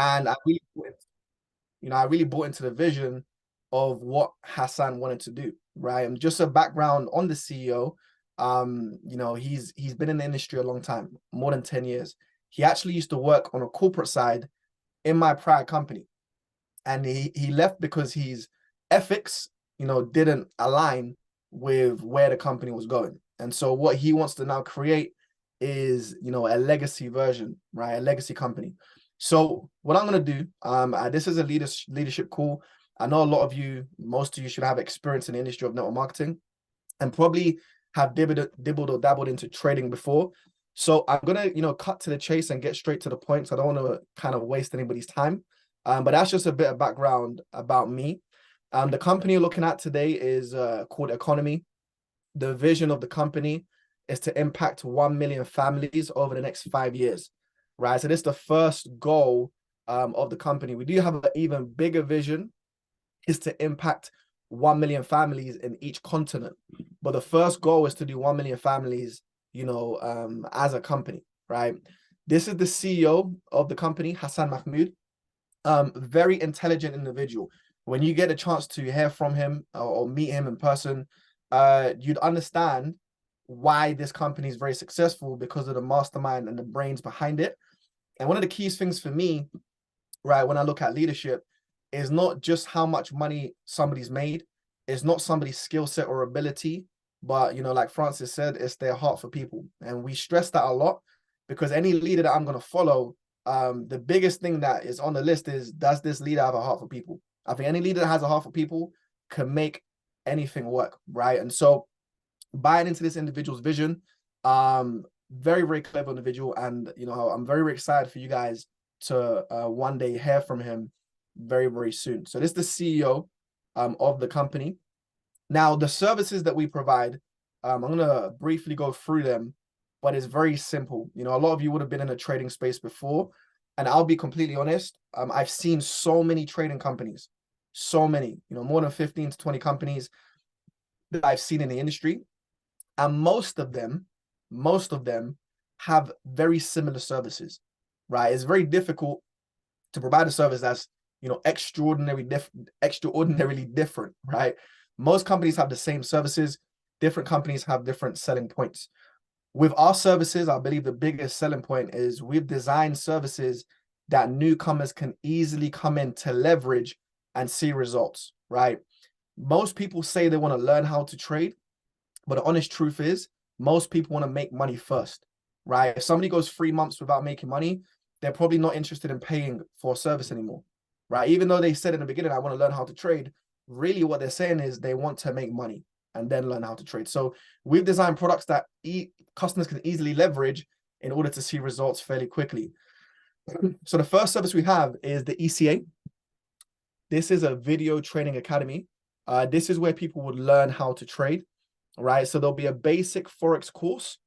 And I really bought into the vision of what Hassan wanted to do, right? And just a background on the CEO, he's been in the industry a long time, more than 10 years. He actually used to work on a corporate side in my prior company. And he left because his ethics, didn't align with where the company was going. And so what he wants to now create is, a legacy version, right? A legacy company. So what I'm going to do, this is a leadership call. I know a lot of you, most of you should have experience in the industry of network marketing and probably have dibbled or dabbled into trading before. So I'm going to, cut to the chase and get straight to the point. So I don't want to kind of waste anybody's time. But that's just a bit of background about me. The company you're looking at today is called Eaconomy. The vision of the company is to impact 1 million families over the next 5 years, right? So this is the first goal of the company. We do have an even bigger vision, is to impact 1 million families in each continent. But the first goal is to do 1 million families, as a company, right? This is the CEO of the company, Hassan Mahmoud. Very intelligent individual. When you get a chance to hear from him or meet him in person, you'd understand why this company is very successful because of the mastermind and the brains behind it. And one of the key things for me, right, when I look at leadership, is not just how much money somebody's made. It's not somebody's skill set or ability, but like Francis said, it's their heart for people. And we stress that a lot because any leader that I'm going to follow, the biggest thing that is on the list is, does this leader have a heart for people? I think any leader that has a heart for people can make anything work, right? And so buying into this individual's vision, very, very clever individual. And, I'm very, very excited for you guys to one day hear from him very, very soon. So this is the CEO of the company. Now, the services that we provide, I'm going to briefly go through them, but it's very simple. A lot of you would have been in a trading space before, and I'll be completely honest. I've seen so many trading companies, so many, more than 15 to 20 companies that I've seen in the industry. And most of them have very similar services, right? It's very difficult to provide a service that's, extraordinarily different, right? Most companies have the same services. Different companies have different selling points. With our services, I believe the biggest selling point is we've designed services that newcomers can easily come in to leverage and see results, right? Most people say they want to learn how to trade, but the honest truth is most people want to make money first, right? If somebody goes 3 months without making money, they're probably not interested in paying for a service anymore, right? Even though they said in the beginning, I want to learn how to trade, really what they're saying is they want to make money and then learn how to trade. So we've designed products that customers can easily leverage in order to see results fairly quickly. So the first service we have is the ECA. This is a video training academy. This is where people would learn how to trade, right? So there'll be a basic Forex course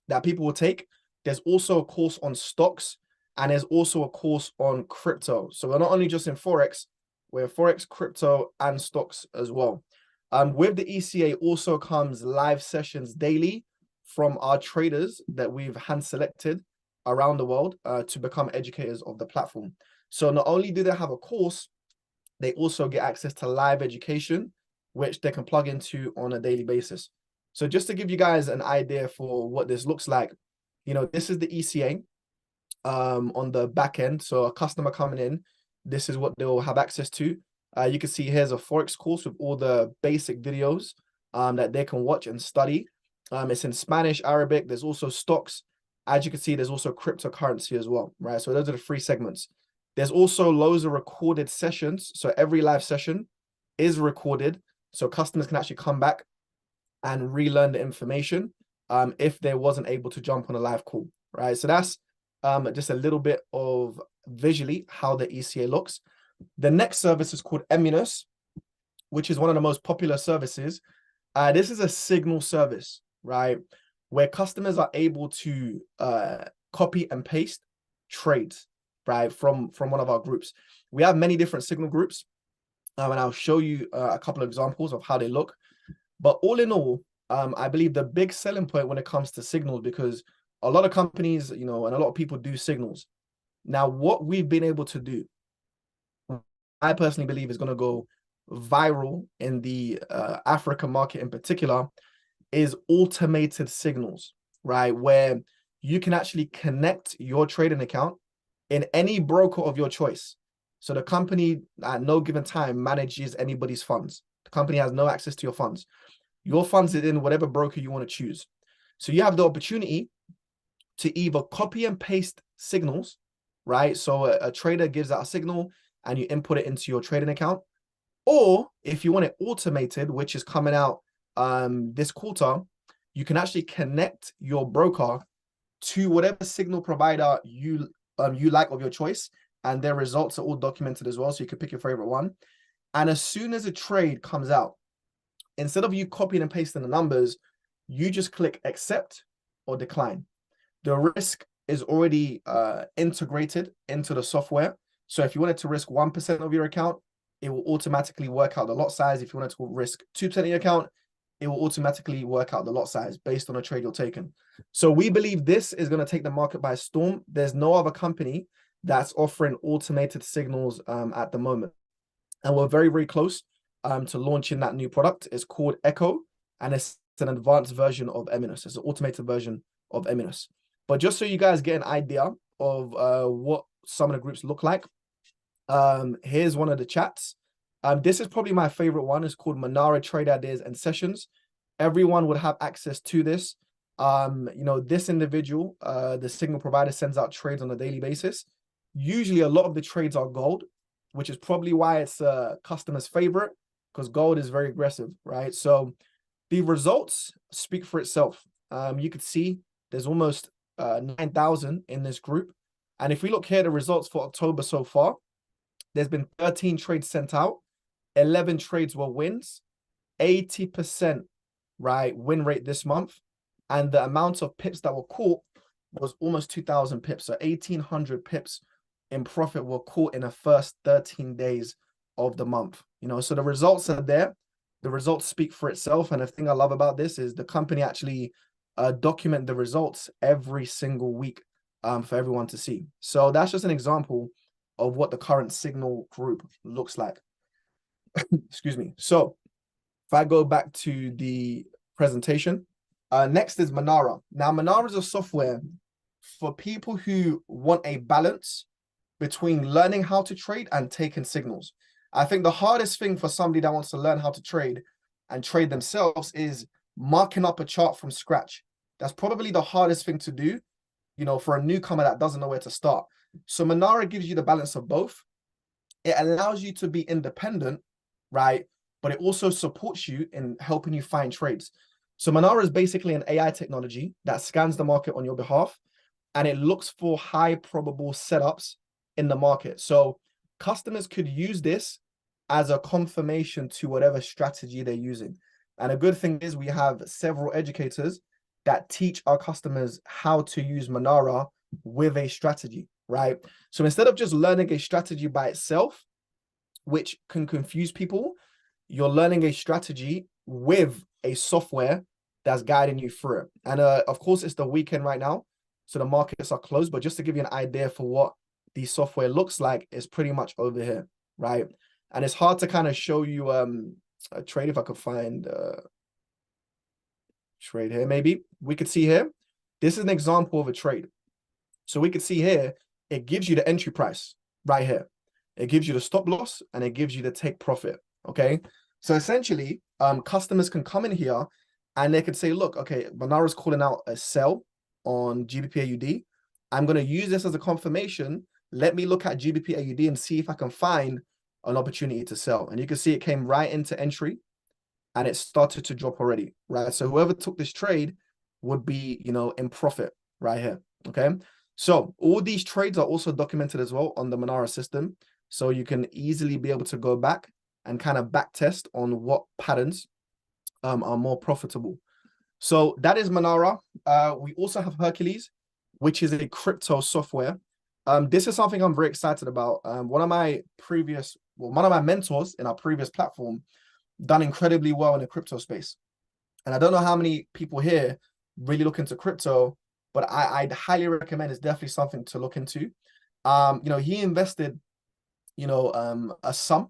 that people will take. There's also a course on stocks, and there's also a course on crypto. So we're not only just in Forex, we're in Forex, crypto, and stocks as well. With the ECA also comes live sessions daily from our traders that we've hand selected around the world to become educators of the platform. So not only do they have a course, they also get access to live education, which they can plug into on a daily basis. So just to give you guys an idea for what this looks like, this is the ECA on the back end. So a customer coming in, this is what they'll have access to. You can see here's a Forex course with all the basic videos that they can watch and study. It's in Spanish, Arabic. There's also stocks. As you can see, there's also cryptocurrency as well, right? So those are the 3 segments. There's also loads of recorded sessions. So every live session is recorded. So customers can actually come back and relearn the information if they wasn't able to jump on a live call, right? So that's just a little bit of visually how the ECA looks. The next service is called Eminus, which is one of the most popular services. This is a signal service, right? Where customers are able to copy and paste trades, right? From one of our groups. We have many different signal groups, and I'll show you a couple of examples of how they look. But all in all, I believe the big selling point when it comes to signals, because a lot of companies, and a lot of people do signals, Now, what we've been able to do, I personally believe is going to go viral in the Africa market in particular, is automated signals, right? Where you can actually connect your trading account in any broker of your choice. So the company at no given time manages anybody's funds. The company has no access to your funds. Your funds is in whatever broker you want to choose. So you have the opportunity to either copy and paste signals, right? So a trader gives out a signal and you input it into your trading account. Or if you want it automated, which is coming out this quarter, you can actually connect your broker to whatever signal provider you like of your choice, and their results are all documented as well. So you can pick your favorite one. And as soon as a trade comes out, instead of you copying and pasting the numbers, you just click accept or decline. The risk is already integrated into the software. So if you wanted to risk 1% of your account, it will automatically work out the lot size. If you wanted to risk 2% of your account, it will automatically work out the lot size based on a trade you're taking. So we believe this is going to take the market by storm. There's no other company that's offering automated signals at the moment. And we're very, very close to launching that new product. It's called Echo, and it's an advanced version of Eminus. It's an automated version of Eminus. But just so you guys get an idea of what some of the groups look like, here's one of the chats. This is probably my favorite one. It's called Manara Trade Ideas and Sessions. Everyone would have access to this. This individual, the signal provider, sends out trades on a daily basis. Usually a lot of the trades are gold, which is probably why it's a customer's favorite, because gold is very aggressive, right? So the results speak for itself. You could see there's almost 9,000 in this group. And if we look here, the results for October so far, there's been 13 trades sent out, 11 trades were wins, 80%, right, win rate this month. And the amount of pips that were caught was almost 2,000 pips. So 1,800 pips in profit were caught in the first 13 days of the month. So the results are there. The results speak for itself. And the thing I love about this is the company actually document the results every single week for everyone to see. So that's just an example of what the current signal group looks like. Excuse me. So if I go back to the presentation, next is Manara. Now, Manara is a software for people who want a balance between learning how to trade and taking signals. I think the hardest thing for somebody that wants to learn how to trade and trade themselves is marking up a chart from scratch. That's probably the hardest thing to do, for a newcomer that doesn't know where to start. So Manara gives you the balance of both. It allows you to be independent, right? But it also supports you in helping you find trades. So Manara is basically an AI technology that scans the market on your behalf, and it looks for high probable setups in the market. So customers could use this as a confirmation to whatever strategy they're using. And a good thing is we have several educators that teach our customers how to use Manara with a strategy, right? So instead of just learning a strategy by itself, which can confuse people, you're learning a strategy with a software that's guiding you through it. And of course, it's the weekend right now, so the markets are closed. But just to give you an idea for what the software looks like, it's pretty much over here, right? And it's hard to kind of show you a trade. If I could find trade here, maybe we could see here. This is an example of a trade. So we could see here, it gives you the entry price right here. It gives you the stop loss and it gives you the take profit. Okay. So essentially, customers can come in here and they could say, look, okay, Manara's calling out a sell on GBP/AUD. I'm going to use this as a confirmation. Let me look at GBP/AUD and see if I can find an opportunity to sell. And you can see it came right into entry and it started to drop already, right? So whoever took this trade would be, in profit right here. Okay. So all these trades are also documented as well on the Manara system. So you can easily be able to go back and kind of back test on what patterns are more profitable. So that is Manara. We also have Hercules, which is a crypto software. This is something I'm very excited about. One of my mentors in our previous platform done incredibly well in the crypto space. And I don't know how many people here really look into crypto, but I'd highly recommend. It's definitely something to look into. He invested, a sum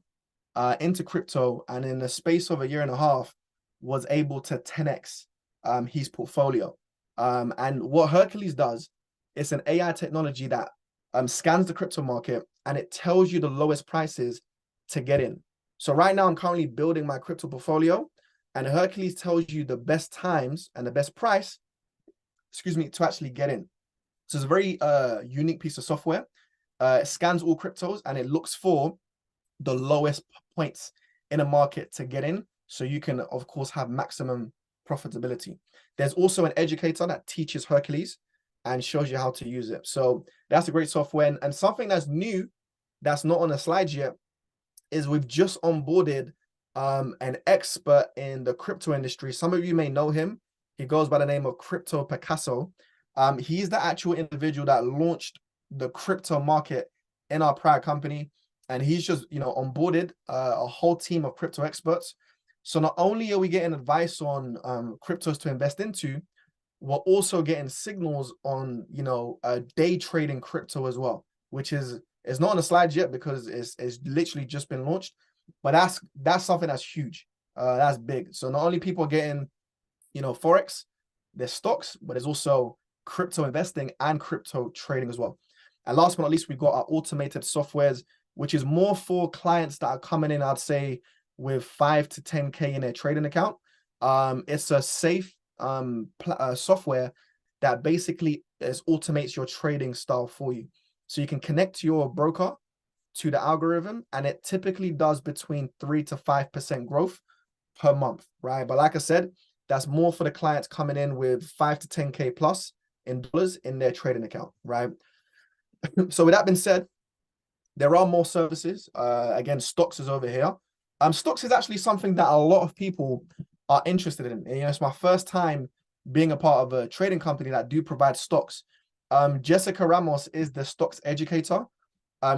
into crypto, and in the space of a year and a half was able to 10x his portfolio. And what Hercules does, it's an AI technology that scans the crypto market and it tells you the lowest prices to get in. So right now I'm currently building my crypto portfolio, and Hercules tells you the best times and the best price, to actually get in. So it's a very unique piece of software. It scans all cryptos and it looks for the lowest points in a market to get in, so you can, of course, have maximum profitability. There's also an educator that teaches Hercules and shows you how to use it. So that's a great software. And something that's new, that's not on the slides yet, is we've just onboarded an expert in the crypto industry. Some of you may know him. He goes by the name of Crypto Picasso. He's the actual individual that launched the crypto market in our prior company. And he's just, onboarded a whole team of crypto experts. So not only are we getting advice on cryptos to invest into, we're also getting signals on, day trading crypto as well, which is not on the slides yet because it's literally just been launched. But that's something that's huge. That's big. So not only people are getting, Forex, there's stocks, but there's also crypto investing and crypto trading as well. And last but not least, we've got our automated softwares, which is more for clients that are coming in, I'd say, with 5 to 10K in their trading account. It's a safe software that basically automates your trading style for you. So you can connect your broker to the algorithm, and it typically does between 3 to 5% growth per month, right? But like I said, that's more for the clients coming in with 5 to 10K plus in dollars in their trading account, right? So with that being said, there are more services. Again, stocks is over here. Stocks is actually something that a lot of people are interested in. And, it's my first time being a part of a trading company that do provide stocks. Jessica Ramos is the stocks educator.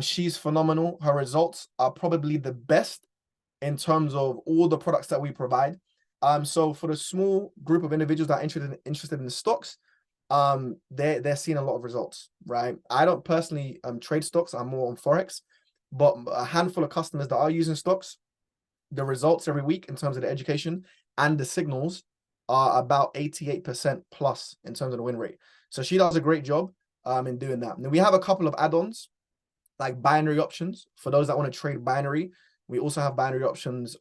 She's phenomenal. Her results are probably the best in terms of all the products that we provide. So for the small group of individuals that are interested in the stocks, they're seeing a lot of results, right? I don't personally trade stocks. I'm more on Forex, but a handful of customers that are using stocks, the results every week in terms of the education and the signals are about 88% plus in terms of the win rate. So she does a great job in doing that. And we have a couple of add-ons like binary options for those that want to trade binary. We also have binary options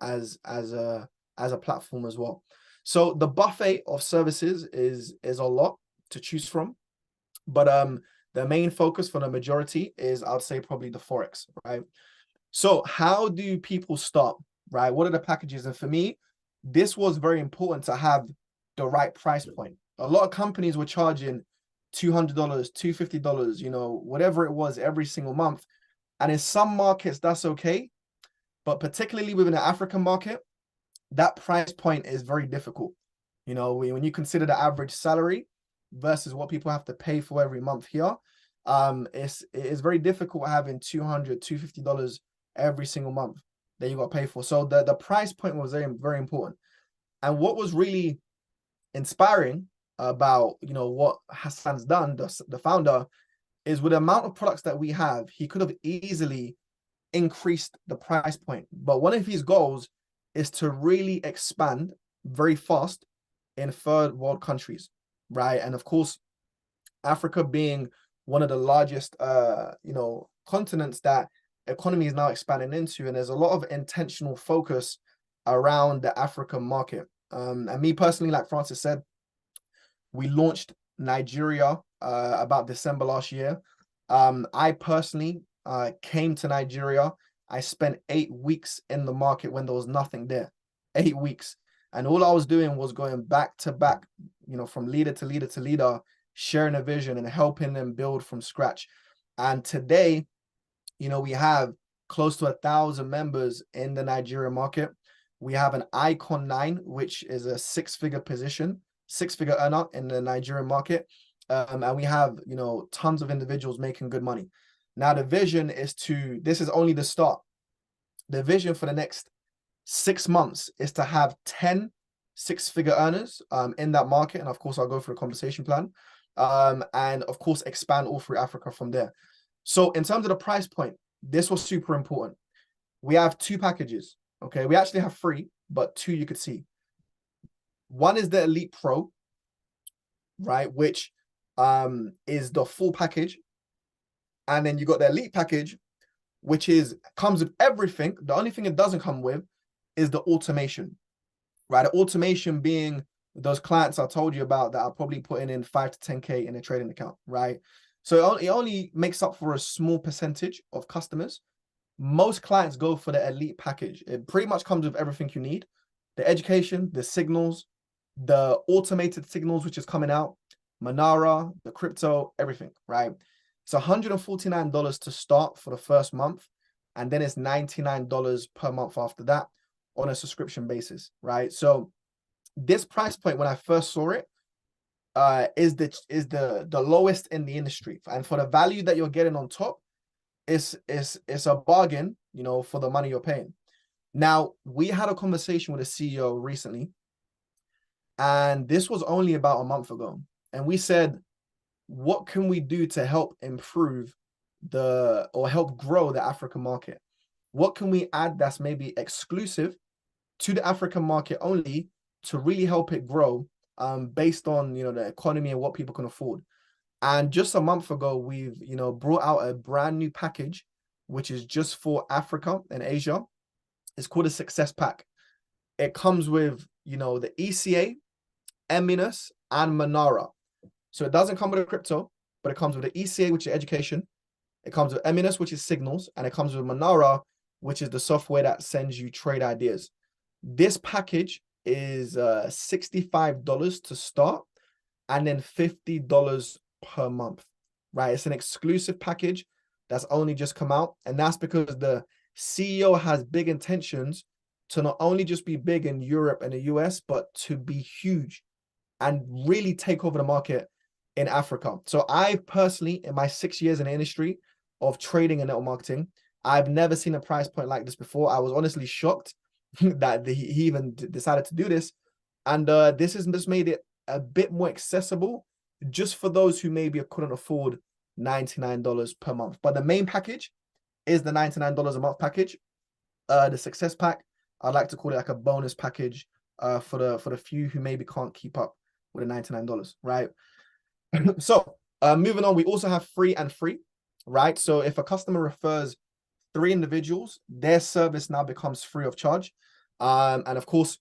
as a platform as well. So the buffet of services is a lot to choose from, but the main focus for the majority is, I'd say, probably the Forex, right? So how do people start, right? What are the packages? And for me, this was very important to have the right price point. A lot of companies were charging $200, $250, whatever it was every single month. And in some markets, that's okay. But particularly within the African market, that price point is very difficult. When you consider the average salary versus what people have to pay for every month here, it is very difficult having $200, $250 every single month that you got to pay for. So the price point was very, very important. And what was really inspiring about, what Hassan's done, the founder, is with the amount of products that we have, he could have easily increased the price point. But one of his goals is to really expand very fast in third world countries, right? And of course, Africa being one of the largest, continents that economy is now expanding into, and there's a lot of intentional focus around the African market. And me personally, like Francis said, we launched Nigeria about December last year. I personally came to Nigeria. I spent 8 weeks in the market when there was nothing there. 8 weeks. And all I was doing was going back to back, from leader to leader to leader, sharing a vision and helping them build from scratch. And today, we have close to 1,000 members in the Nigerian market. We have an Icon 9, which is a six-figure earner in the Nigerian market. And we have, tons of individuals making good money. Now, the vision is this is only the start. The vision for the next 6 months is to have 10 six-figure earners in that market. And of course, I'll go through a compensation plan. And of course, expand all through Africa from there. So in terms of the price point, this was super important. We have two packages. Okay, we actually have three, but two you could see. One is the Elite Pro, right, which is the full package. And then you got the Elite package, which comes with everything. The only thing it doesn't come with is the automation, right? The automation being those clients I told you about that are probably putting in 5 to 10K in a trading account, right? So it only makes up for a small percentage of customers. Most clients go for the Elite package. It pretty much comes with everything you need: the education, the signals, the automated signals, which is coming out, Manara, the crypto, everything, right? It's $149 to start for the first month, and then it's $99 per month after that on a subscription basis, right? So this price point, when I first saw it, is the lowest in the industry, and for the value that you're getting on top, it's a bargain, you know, for the money you're paying. Now, we had a conversation with a CEO recently, and this was only about a month ago, and we said, what can we do to help improve or help grow the African market? What can we add that's maybe exclusive to the African market only to really help it grow, based on, you know, the economy and what people can afford? And just a month ago, we've, you know, brought out a brand new package, which is just for Africa and Asia. It's called a Success Pack. It comes with, you know, the ECA, Eminus, and Manara. So it doesn't come with a crypto, but it comes with the ECA, which is education. It comes with Eminus, which is signals, and it comes with Manara, which is the software that sends you trade ideas. This package is $65 to start, and then $50 per month, right? It's an exclusive package that's only just come out, and that's because the CEO has big intentions to not only just be big in Europe and the US, but to be huge and really take over the market in Africa. So I personally, in my 6 years in the industry of trading and network marketing, I've never seen a price point like this before. I was honestly shocked that he even decided to do this. And this has just made it a bit more accessible just for those who maybe couldn't afford $99 per month. But the main package is the $99 a month package. The Success Pack, I'd like to call it like a bonus package for the few who maybe can't keep up with the $99, right? So moving on, we also have free and free, right? So if a customer refers 3 individuals, their service now becomes free of charge. And of course,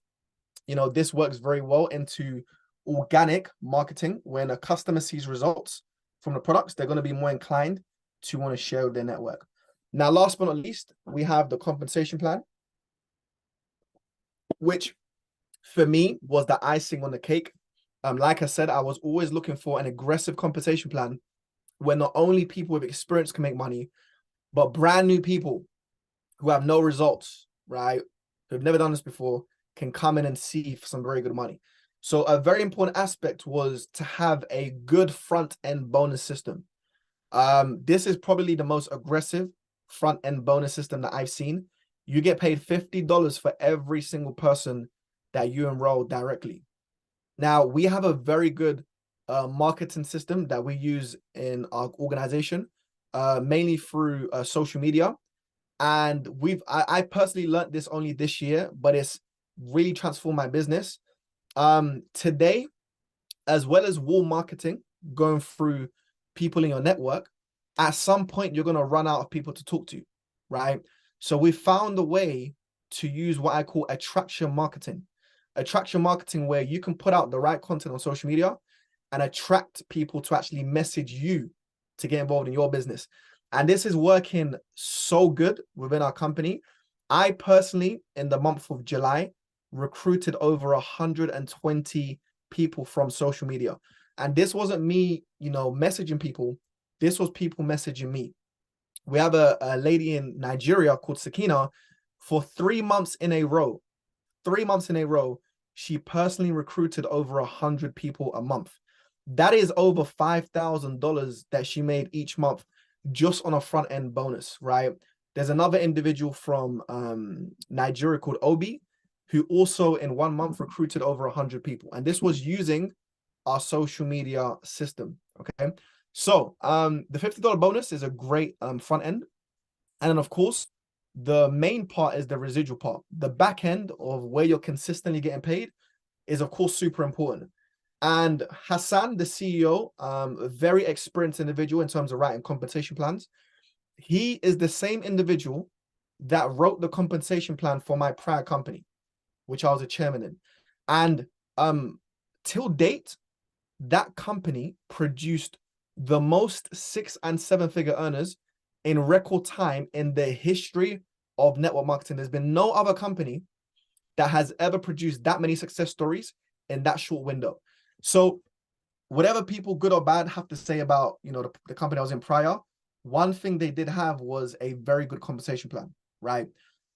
you know, this works very well into organic marketing. When a customer sees results from the products, they're going to be more inclined to want to share with their network. Now, last but not least, we have the compensation plan, which for me was the icing on the cake. Like I said, I was always looking for an aggressive compensation plan where not only people with experience can make money, but brand new people who have no results, right, who've never done this before, can come in and see for some very good money. So a very important aspect was to have a good front-end bonus system. This is probably the most aggressive front-end bonus system that I've seen. You get paid $50 for every single person that you enroll directly. Now, we have a very good marketing system that we use in our organization, mainly through social media. And I personally learned this only this year, but it's really transformed my business. Today, as well as wall marketing, going through people in your network, at some point you're going to run out of people to talk to, right? So we found a way to use what I call attraction marketing. Attraction marketing, where you can put out the right content on social media and attract people to actually message you to get involved in your business. And this is working so good within our company. I personally, in the month of July, recruited over 120 people from social media. And this wasn't me, you know, messaging people. This was people messaging me. We have a lady in Nigeria called Sakina. For 3 months in a row, 3 months in a row, she personally recruited over 100 people a month. That is over $5,000 that she made each month just on a front end bonus, right? There's another individual from Nigeria called Obi, who also in 1 month recruited over 100 people. And this was using our social media system, okay? So the $50 bonus is a great front end. And then of course, the main part is the residual part. The back end of where you're consistently getting paid is of course super important. And Hassan, the CEO, a very experienced individual in terms of writing compensation plans. He is the same individual that wrote the compensation plan for my prior company, which I was a chairman in. And till date, that company produced the most 6- and 7-figure earners in record time in the history of network marketing. There's been no other company that has ever produced that many success stories in that short window. So whatever people good or bad have to say about, you know, the company I was in prior, one thing they did have was a very good compensation plan, right?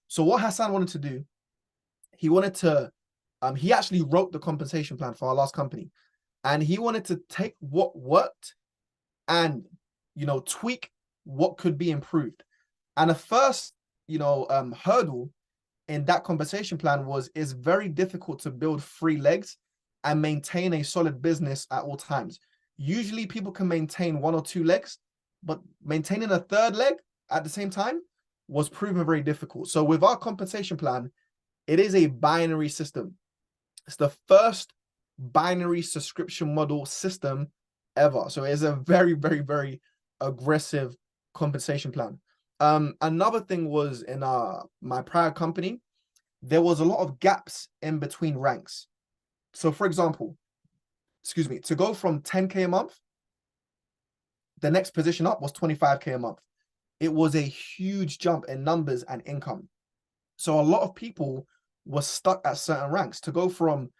So what Hassan wanted to do, he wanted to, he actually wrote the compensation plan for our last company, and he wanted to take what worked and, you know, tweak what could be improved. And the first, you know, hurdle in that compensation plan was it's very difficult to build 3 legs and maintain a solid business at all times. Usually people can maintain 1 or 2 legs, but maintaining a 3rd leg at the same time was proven very difficult. So with our compensation plan, it is a binary system. It's the first binary subscription model system ever. So it's a very, very, very aggressive compensation plan. Another thing was in my prior company, there was a lot of gaps in between ranks. So for example, excuse me, to go from 10K a month, the next position up was 25K a month. It was a huge jump in numbers and income. So a lot of people were stuck at certain ranks. To go from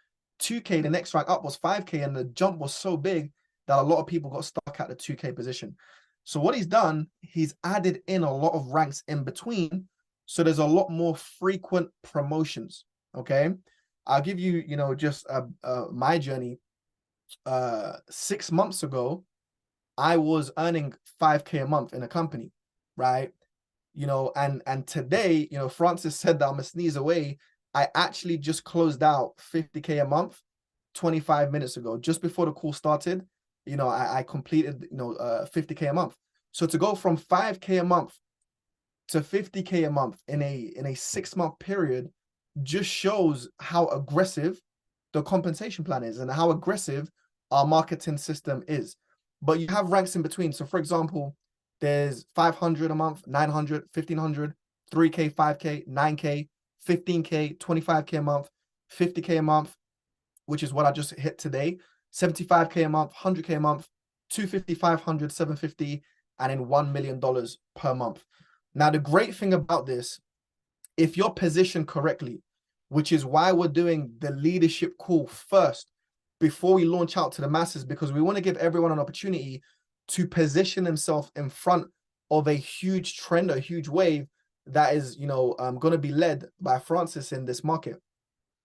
2K, the next rank up was 5K, and the jump was so big that a lot of people got stuck at the 2K position. So what he's done, he's added in a lot of ranks in between. So there's a lot more frequent promotions. Okay. I'll give you, you know, just my journey. 6 months ago, I was earning 5K a month in a company, right? You know, and today, you know, Francis said that I'm a sneeze away. I actually just closed out 50K a month 25 minutes ago, just before the call started. You know, I completed, you know, 50K a month. So to go from 5K a month to 50K a month in a 6-month period just shows how aggressive the compensation plan is and how aggressive our marketing system is. But you have ranks in between. So for example, there's 500 a month, 900, 1500, 3K, 5K, 9K, 15K, 25K a month, 50K a month, which is what I just hit today, 75K a month, 100K a month, 250, 500, 750, and in $1 million per month. Now, the great thing about this, if you're positioned correctly, which is why we're doing the leadership call first before we launch out to the masses, because we want to give everyone an opportunity to position themselves in front of a huge trend, a huge wave that is, you know, going to be led by Francis in this market.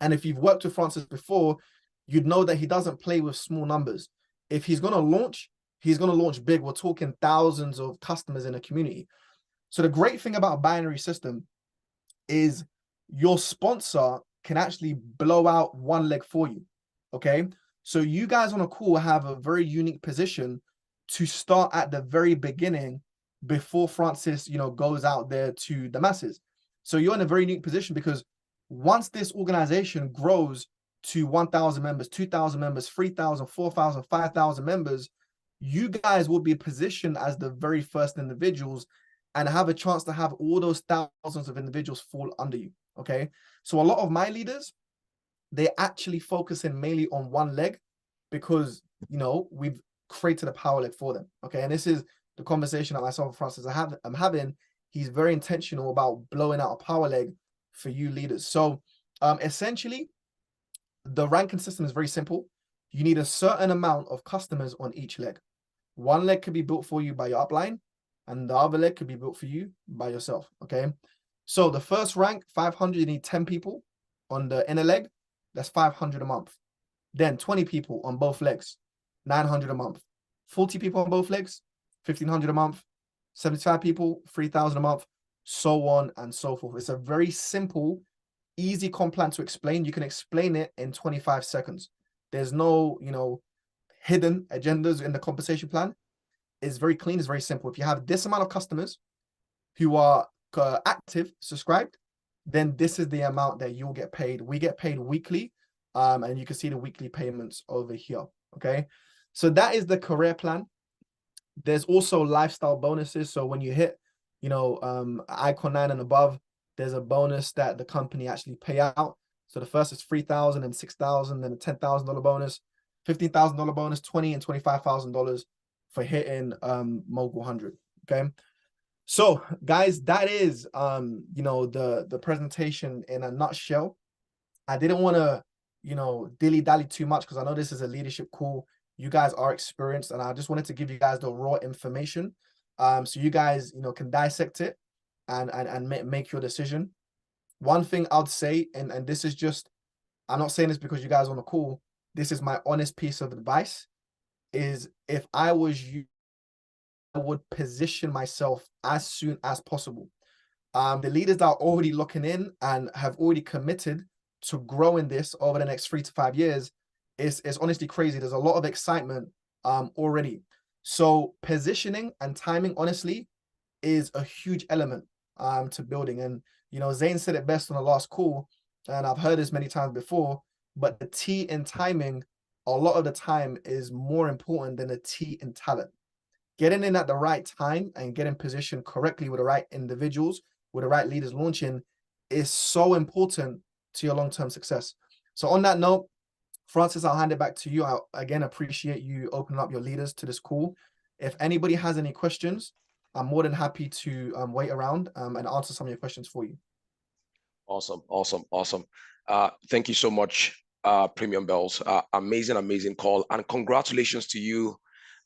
And if you've worked with Francis before, you'd know that he doesn't play with small numbers. If he's going to launch, he's going to launch big. We're talking thousands of customers in a community. So the great thing about a binary system is your sponsor can actually blow out 1 leg for you. Okay. So you guys on a call have a very unique position to start at the very beginning before Francis, you know, goes out there to the masses. So you're in a very unique position because once this organization grows to 1,000 members, 2,000 members, 3,000, 4,000, 5,000 members, you guys will be positioned as the very first individuals and have a chance to have all those thousands of individuals fall under you. Okay. So a lot of my leaders, they actually focus in mainly on 1 leg because, you know, we've created a power leg for them. Okay. And this is the conversation that myself and Francis I'm having. He's very intentional about blowing out a power leg for you leaders. So essentially, the ranking system is very simple. You need a certain amount of customers on each leg. 1 leg could be built for you by your upline, and the other leg could be built for you by yourself. Okay. So the first rank, 500, you need 10 people on the inner leg. That's 500 a month. Then 20 people on both legs, 900 a month. 40 people on both legs, 1,500 a month. 75 people, 3,000 a month, so on and so forth. It's a very simple, easy comp plan to explain. You can explain it in 25 seconds. There's no, you know, hidden agendas in the compensation plan. is very clean, it's very simple. If you have this amount of customers who are active, subscribed, then this is the amount that you'll get paid. We get paid weekly, and you can see the weekly payments over here. Okay, so that is the career plan. There's also lifestyle bonuses. So when you hit, icon 9 and above, there's a bonus that the company actually pay out. So the first is 3,000 and 6,000, then a $10,000 bonus, $15,000 bonus, $20,000 and $25,000 for hitting Mogul 100. Okay. So guys, that is the presentation in a nutshell. I didn't want to dilly-dally too much because I know this is a leadership call. You guys are experienced, and I just wanted to give you guys the raw information, so you guys can dissect it and make your decision. One thing I'd say, and this is just, I'm not saying this because you guys are on the call, this is my honest piece of advice, is if I was you, I would position myself as soon as possible. The leaders that are already looking in and have already committed to growing this over the next 3 to 5 years, is honestly crazy. There's a lot of excitement already. So positioning and timing, honestly, is a huge element to building. And Zane said it best on the last call, and I've heard this many times before, but the T in timing, a lot of the time, is more important than the T in talent. Getting in at the right time and getting positioned correctly with the right individuals, with the right leaders launching, is so important to your long-term success. So on that note, Francis, I'll hand it back to you. I again appreciate you opening up your leaders to this call. If anybody has any questions, I'm more than happy to wait around and answer some of your questions for you. Awesome. Thank you so much, Premium Bells. Amazing call, and congratulations to you.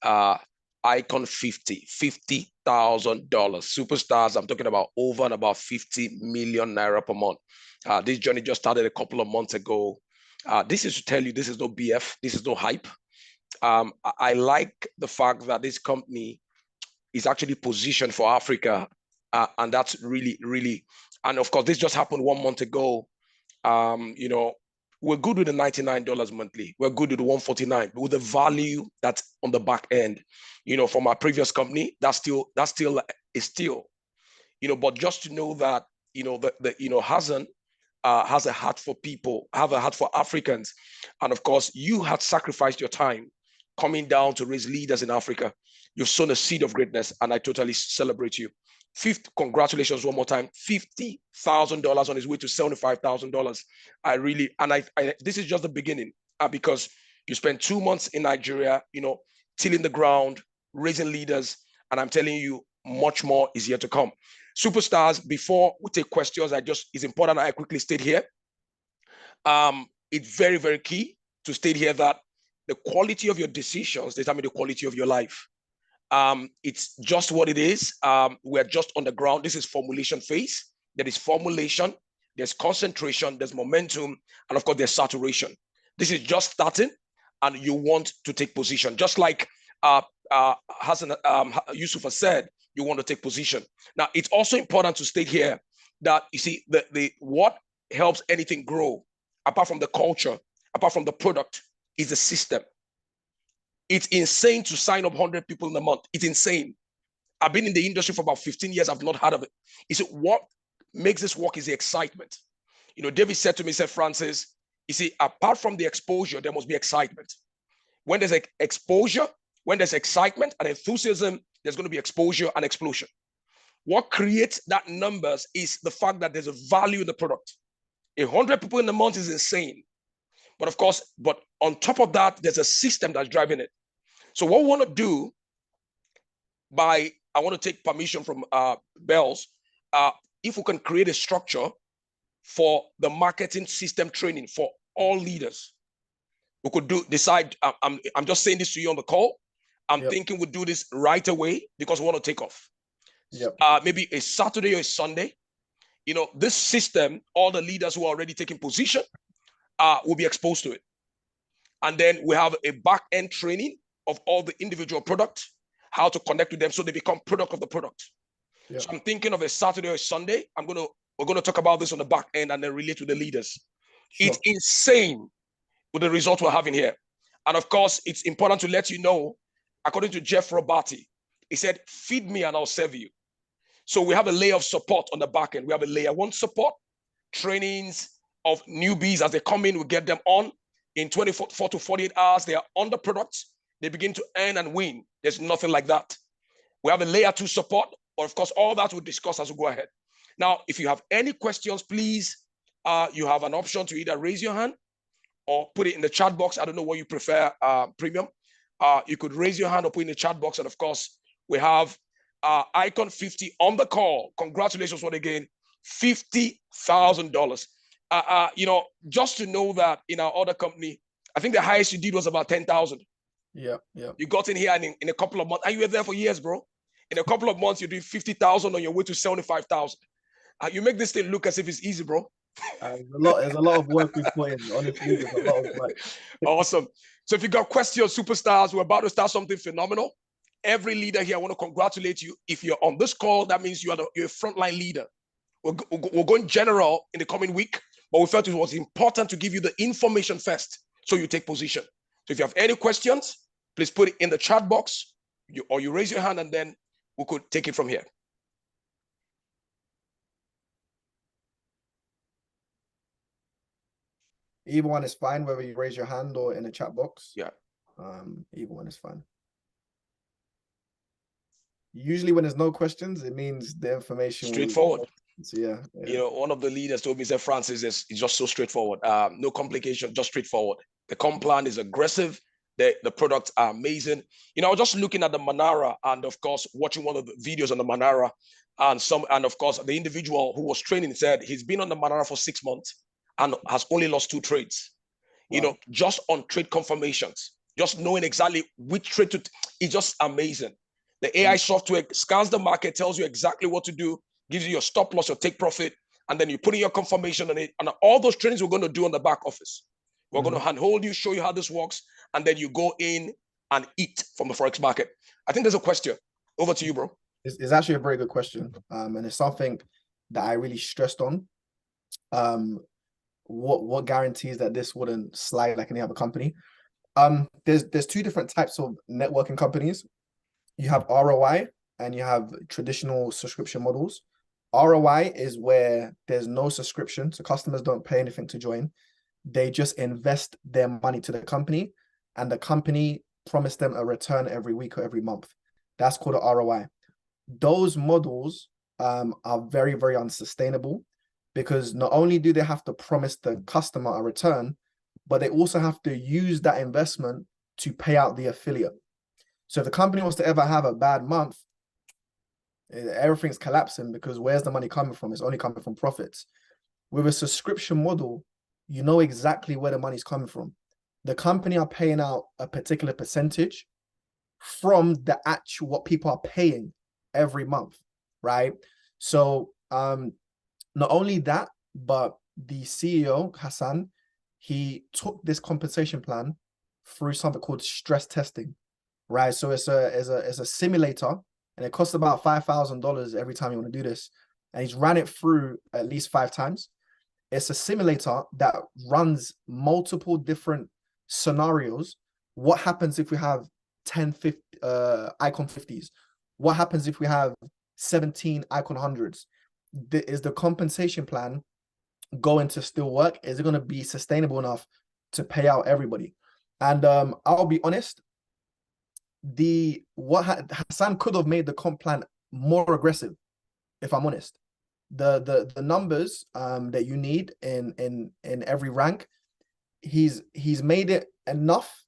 Icon 50,000 superstars. I'm talking about over and about 50 million naira per month. This journey just started a couple of months ago. This is to tell you, this is no BF, this is no hype. I like the fact that this company is actually positioned for Africa, and that's really, and of course, this just happened 1 month ago. We're good with the $99 monthly. We're good with the 149, but with the value that's on the back end, from our previous company, that's still is still, but just to know that, Hassan has a heart for people, have a heart for Africans. And of course, you had sacrificed your time coming down to raise leaders in Africa. You've sown a seed of greatness, and I totally celebrate you. Congratulations one more time. $50,000 on his way to $75,000. This is just the beginning, because you spent 2 months in Nigeria, tilling the ground, raising leaders, and I'm telling you, much more is yet to come. Superstars, before we take questions, it's important I quickly state here. It's very, very key to state here that the quality of your decisions determine the quality of your life. It's just what it is. We're just on the ground. This is formulation phase. There is formulation, there's concentration, there's momentum, and of course, there's saturation. This is just starting, and you want to take position. Just like Hassan Yusuf has said, you want to take position. Now, it's also important to state here that, you see, what helps anything grow, apart from the culture, apart from the product, is the system. It's insane to sign up 100 people in a month. It's insane. I've been in the industry for about 15 years. I've not heard of it. You see, what makes this work is the excitement. David said to me, Francis, you see, apart from the exposure, there must be excitement. When there's exposure, when there's excitement and enthusiasm, there's going to be exposure and explosion. What creates that numbers is the fact that there's a value in the product. 100 people in a month is insane. But of course, on top of that, there's a system that's driving it. So what we want to do, I want to take permission from Bells, if we can create a structure for the marketing system training for all leaders. We could decide, I'm just saying this to you on the call. I'm thinking we'll do this right away because we want to take off. Maybe a Saturday or a Sunday. This system, all the leaders who are already taking position will be exposed to it. And then we have a back-end training of all the individual products, how to connect with them so they become product of the product. So I'm thinking of a Saturday or a Sunday. We're going to talk about this on the back end and then relate to the leaders. It's insane with the results we're having here. And of course, it's important to let you know, according to Jeff Robati, He said, feed me and I'll serve you. So we have a layer of support on the back end. We have a layer one support, trainings of newbies as they come in, we get them on in 24 to 48 hours. They are on the products. They begin to earn and win. There's nothing like that. We have a layer two support, but of course, all that we'll discuss as we go ahead. Now, if you have any questions, please, you have an option to either raise your hand or put it in the chat box. I don't know what you prefer, Premium. You could raise your hand or put in the chat box. And of course, we have Icon 50 on the call. Congratulations once again, $50,000. You know, just to know that in our other company, I think the highest you did was about 10,000. Yeah. You got in here and in a couple of months, and you were there for years, bro. In a couple of months, you're doing 50,000 on your way to 75,000. You make this thing look as if it's easy, bro. There's a lot of work we've put in. Honestly, there's a lot of work. Awesome. So if you got questions, superstars, we're about to start something phenomenal. Every leader here, I want to congratulate you. If you're on this call, that means you're a frontline leader. We're going general in the coming week, but we felt it was important to give you the information first so you take position. So if you have any questions, please put it in the chat box or you raise your hand and then we could take it from here. Either one is fine, whether you raise your hand or in the chat box. Yeah. Either one is fine. Usually when there's no questions, it means the information straightforward. So yeah. You know, one of the leaders told me, said, Francis, it's just so straightforward. No complication, just straightforward. The comp plan is aggressive. The products are amazing. You know, I was just looking at the Manara and of course, watching one of the videos on the Manara and of course, the individual who was training said he's been on the Manara for 6 months and has only lost 2 trades. Wow. You know, just on trade confirmations, just knowing exactly which trade to, it's just amazing. The AI software scans the market, tells you exactly what to do, gives you your stop loss, your take profit, and then you put in your confirmation on it. And all those trainings we're going to do on the back office. We're going to handhold you, show you how this works, and then you go in and eat from the Forex market. I think there's a question. Over to you, bro. It's actually a very good question. And it's something that I really stressed on. What guarantees that this wouldn't slide like any other company? There's 2 different types of networking companies. You have ROI and you have traditional subscription models. ROI is where there's no subscription, so customers don't pay anything to join. They just invest their money to the company, and the company promised them a return every week or every month. That's called a ROI. Those models are very, very unsustainable because not only do they have to promise the customer a return, but they also have to use that investment to pay out the affiliate. So if the company wants to ever have a bad month, everything's collapsing because where's the money coming from? It's only coming from profits. With a subscription model, you know exactly where the money's coming from. The company are paying out a particular percentage from the actual what people are paying every month, right? So not only that, but the CEO, Hassan, he took this compensation plan through something called stress testing, right? So it's a simulator, and it costs about $5,000 every time you want to do this. And he's ran it through at least 5 times. It's a simulator that runs multiple different scenarios. What happens if we have 10 Icon 50s? What happens if we have 17 Icon 100s? Is the compensation plan going to still work? Is it going to be sustainable enough to pay out everybody? And I'll be honest, Hassan could have made the comp plan more aggressive, if I'm honest. The numbers that you need in every rank, he's made it enough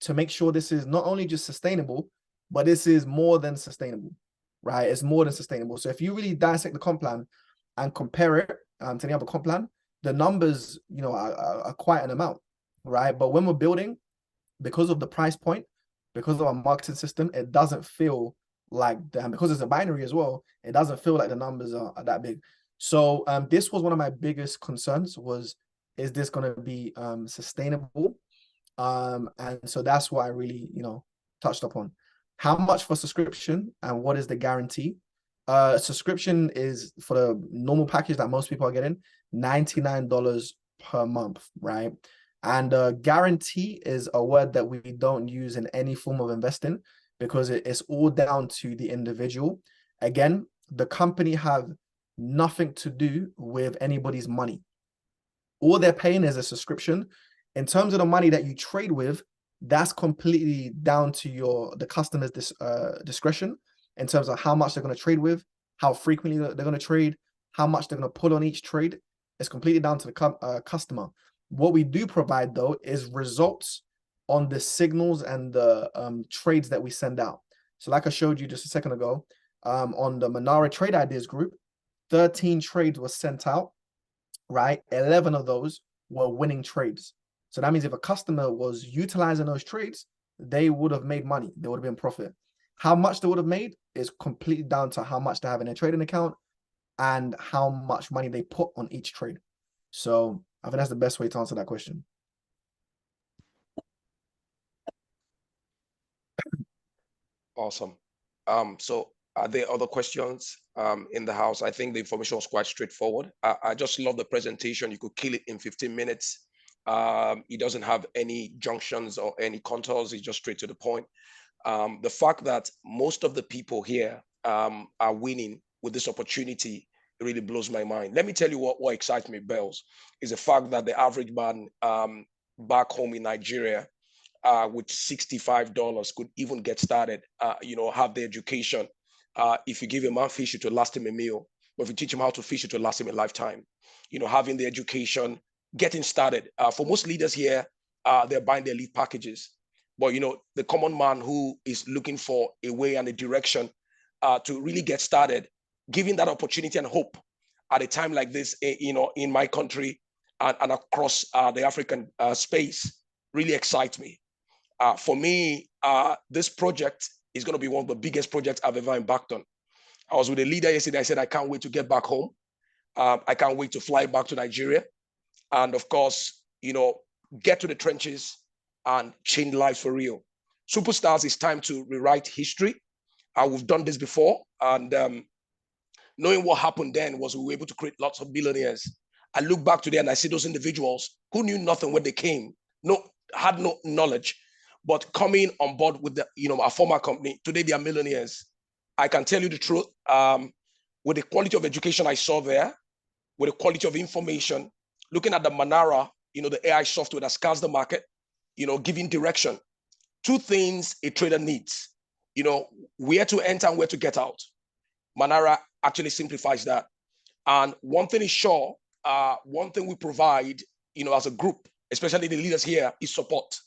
to make sure this is not only just sustainable, but this is more than sustainable, right? It's more than sustainable. So if you really dissect the comp plan and compare it to the other comp plan, the numbers, you know, are quite an amount, right? But when we're building, because of the price point, because of our marketing system, it doesn't feel like that, because it's a binary as well, it doesn't feel like the numbers are that big. So this was one of my biggest concerns was, is this going to be sustainable? And so that's what I really, you know, touched upon. How much for subscription and what is the guarantee? Subscription is for the normal package that most people are getting, $99 per month, right? And guarantee is a word that we don't use in any form of investing. because it's all down to the individual. Again, the company have nothing to do with anybody's money. All they're paying is a subscription. In terms of the money that you trade with, that's completely down to the customer's discretion in terms of how much they're going to trade with, how frequently they're going to trade, how much they're going to put on each trade. It's completely down to the customer. What we do provide, though, is results on the signals and the trades that we send out. So like I showed you just a second ago, on the Manara Trade Ideas group, 13 trades were sent out, right? 11 of those were winning trades. So that means if a customer was utilizing those trades, they would have made money. They would have been profit. How much they would have made is completely down to how much they have in their trading account and how much money they put on each trade. So I think that's the best way to answer that question. Awesome. So are there other questions in the house? I think the information was quite straightforward. I just love the presentation. You could kill it in 15 minutes. It doesn't have any junctions or any contours. It's just straight to the point. The fact that most of the people here are winning with this opportunity really blows my mind. Let me tell you what excites me, Bells, is the fact that the average man back home in Nigeria with $65 could even get started, have the education. If you give a man fish, it will last him a meal. But if you teach him how to fish, it will last him a lifetime. Having the education, getting started. For most leaders here, they're buying their lead packages. But, the common man who is looking for a way and a direction to really get started, giving that opportunity and hope at a time like this, in my country and across the African space really excites me. For me, this project is going to be one of the biggest projects I've ever embarked on. I was with a leader yesterday. I said, I can't wait to get back home. I can't wait to fly back to Nigeria. And of course, get to the trenches and change lives for real. Superstars, it's time to rewrite history. We've done this before. And knowing what happened then was we were able to create lots of billionaires. I look back today and I see those individuals who knew nothing when they came, had no knowledge, but coming on board with our former company. Today they are millionaires. I can tell you the truth. With the quality of education I saw there, with the quality of information, looking at the Manara, the AI software that scans the market, giving direction. Two things a trader needs, where to enter and where to get out. Manara actually simplifies that. And one thing is sure, one thing we provide, as a group, especially the leaders here, is support.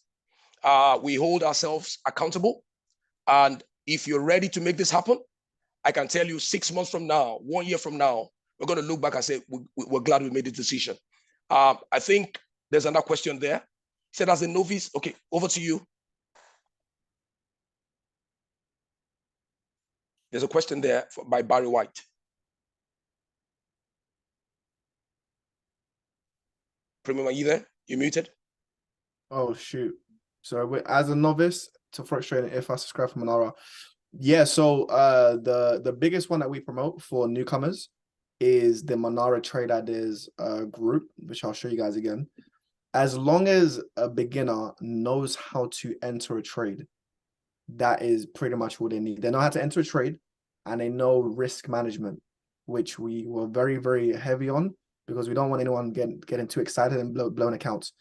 We hold ourselves accountable. And if you're ready to make this happen, I can tell you 6 months from now, 1 year from now, we're going to look back and say, we're glad we made this decision. I think there's another question there. He said, as a novice, okay, over to you. There's a question there by Barry White. Premium, are you there? You muted? Oh, shoot. So as a novice to Forex trading, if I subscribe from Manara, yeah. So the biggest one that we promote for newcomers is the Manara Trade Ideas group, which I'll show you guys again. As long as a beginner knows how to enter a trade, that is pretty much what they need. They know how to enter a trade and they know risk management, which we were very, very heavy on because we don't want anyone getting too excited and blowing accounts.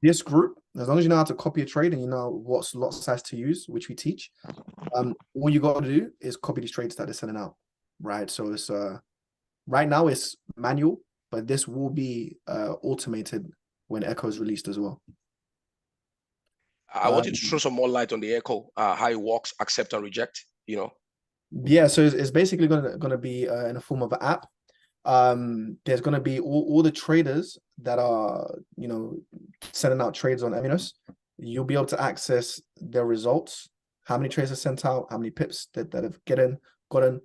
This group, as long as you know how to copy a trade and you know what lot size to use, which we teach, all you got to do is copy these trades that they're sending out, right? So it's right now it's manual, but this will be automated when Echo is released as well. I want you to throw some more light on the Echo, how it works, accept and reject, Yeah, so it's basically gonna be in the form of an app. There's gonna be all the traders that are sending out trades on Eminus. You'll be able to access their results, how many trades are sent out, how many pips that have gotten,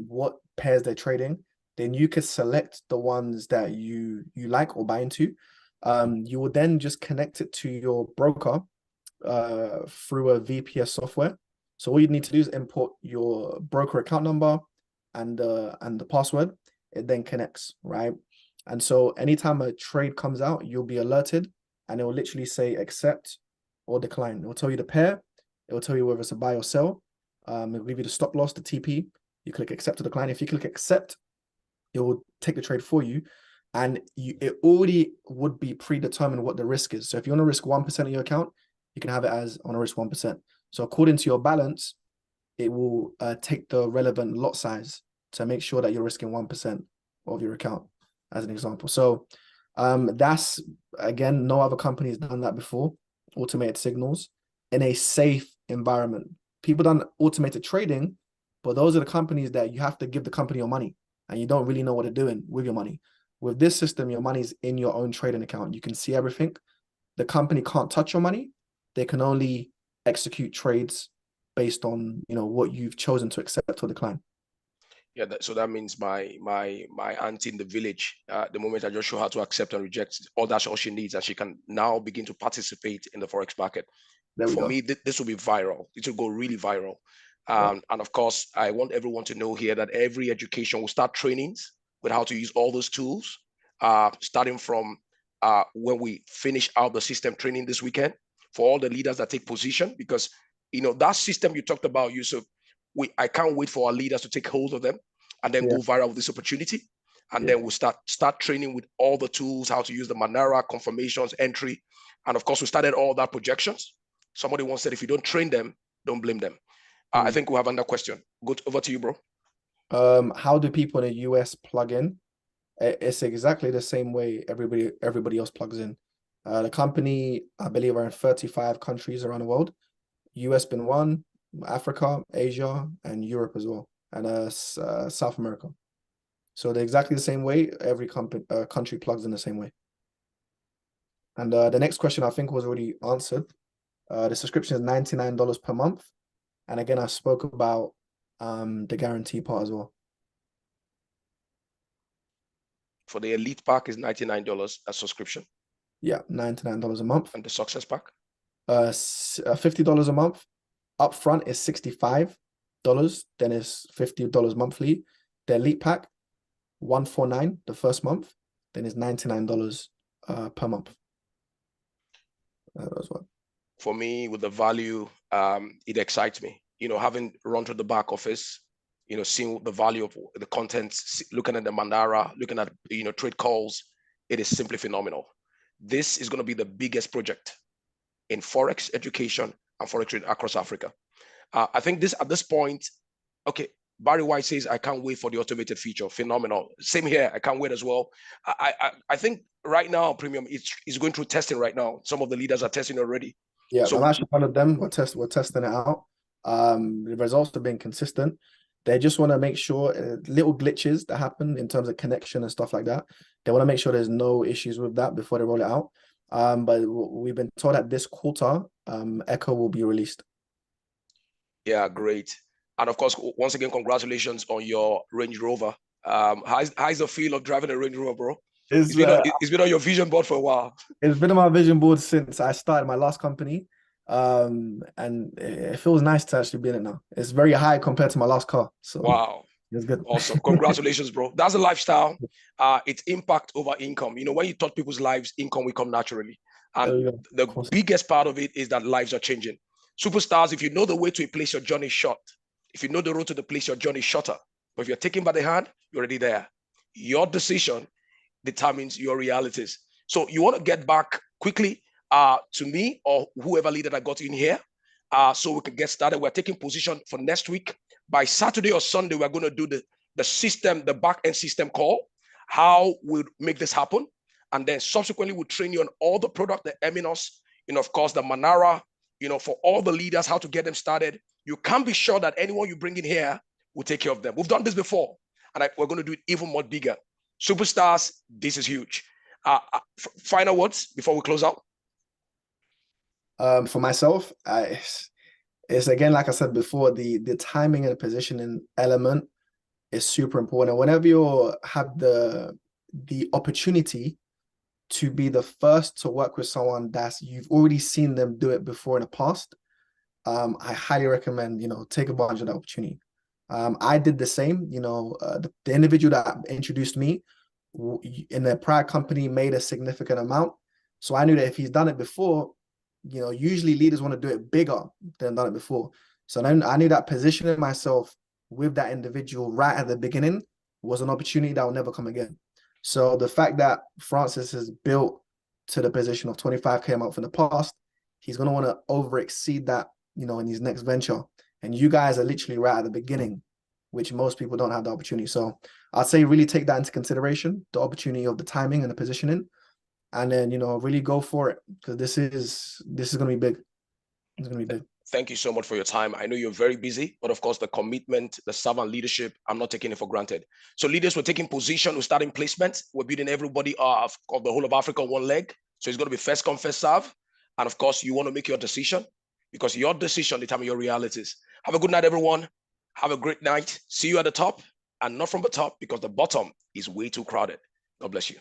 what pairs they're trading. Then you could select the ones that you like or buy into. You will then just connect it to your broker through a VPS software. So all you need to do is import your broker account number and the password. It then connects, right? And so anytime a trade comes out, you'll be alerted and it will literally say accept or decline. It will tell you the pair. It will tell you whether it's a buy or sell. It'll give you the stop loss, the TP. You click accept to decline. If you click accept, it will take the trade for you. And it already would be predetermined what the risk is. So if you want to risk 1% of your account, you can have it as on a risk 1%. So according to your balance, it will take the relevant lot size to make sure that you're risking 1% of your account, as an example. So that's, again, no other company has done that before, automated signals in a safe environment. People done automated trading, but those are the companies that you have to give the company your money and you don't really know what they're doing with your money. With this system, your money's in your own trading account. You can see everything. The company can't touch your money. They can only execute trades based on, what you've chosen to accept or decline. Yeah, so that means my auntie in the village, the moment I just show her to accept and reject, that's all she needs, and she can now begin to participate in the Forex market. There we For go. me, this will be viral. It will go really viral. Yeah. And of course, I want everyone to know here that every education will start trainings with how to use all those tools, starting from when we finish out the system training this weekend for all the leaders that take position, because that system you talked about, Yusuf, I can't wait for our leaders to take hold of them and then go viral with this opportunity. And then we'll start training with all the tools, how to use the Manara, confirmations, entry. And of course, we started all that projections. Somebody once said, if you don't train them, don't blame them. I think we have another question. Over to you, bro. How do people in the US plug in? It's exactly the same way everybody else plugs in. The company, I believe, are in 35 countries around the world. US been one, Africa, Asia, and Europe as well, and South America. So they're exactly the same way. Every country plugs in the same way. And the next question I think was already answered. The subscription is $99 per month. And again, I spoke about the guarantee part as well. For the elite pack is $99 a subscription. Yeah, $99 a month. And the success pack? $50 a month. Upfront is $65. Then it's $50 monthly. The elite pack, $149 the first month. Then it's $99 per month. As well. For me, with the value, it excites me. Having run through the back office, seeing the value of the content, looking at the Manara, looking at trade calls, it is simply phenomenal. This is going to be the biggest project in Forex education and Forex trade across Africa. I think at this point, okay, Barry White says, I can't wait for the automated feature. Phenomenal. Same here. I can't wait as well. I think right now, Premium, is going through testing right now. Some of the leaders are testing already. Yeah, so I'm actually one of them. We're testing it out. The results have been consistent. They just want to make sure little glitches that happen in terms of connection and stuff like that. They want to make sure there's no issues with that before they roll it out. But we've been told that this quarter, Echo will be released. Yeah, great. And of course, once again, congratulations on your Range Rover. How's the feel of driving a Range Rover, bro? It's been on your vision board for a while. It's been on my vision board since I started my last company. And it feels nice to actually be in it now. It's very high compared to my last car. So wow. It's good. Awesome. Congratulations, bro. That's a lifestyle. It's impact over income. When you touch people's lives, income will come naturally. And the biggest part of it is that lives are changing. Superstars, if you know the way to a place your journey is short, if you know the road to the place your journey is shorter, but if you're taken by the hand, you're already there. Your decision determines your realities. So you want to get back quickly to me or whoever leader that got in here so we can get started. We're taking position for next week. By Saturday or Sunday, we're going to do the system, the back-end system call, how we'll make this happen. And then subsequently, we'll train you on all the product, the Eminos, of course, the Manara, for all the leaders, how to get them started. You can be sure that anyone you bring in here will take care of them. We've done this before, and we're going to do it even more bigger. Superstars, this is huge. Final words before we close out? For myself, it's again, like I said before, the timing and the positioning element is super important. Whenever you have the opportunity to be the first to work with someone you've already seen them do it before in the past, I highly recommend, take advantage of that opportunity. I did the same, the individual that introduced me in a prior company made a significant amount. So I knew that if he's done it before, usually leaders want to do it bigger than done it before. So then I knew that positioning myself with that individual right at the beginning was an opportunity that will never come again. So the fact that Francis has built to the position of 25K a month in the past, he's going to want to over exceed that, in his next venture. And you guys are literally right at the beginning, which most people don't have the opportunity. So I'd say really take that into consideration, the opportunity of the timing and the positioning, and then, really go for it, because this is going to be big. It's going to be big. Thank you so much for your time. I know you're very busy, but of course, the commitment, the servant leadership, I'm not taking it for granted. So leaders, we're taking position, we're starting placement. We're building everybody of the whole of Africa on one leg. So it's going to be first come, first serve. And of course, you want to make your decision, because your decision determines your realities. Have a good night, everyone. Have a great night. See you at the top, and not from the top, because the bottom is way too crowded. God bless you.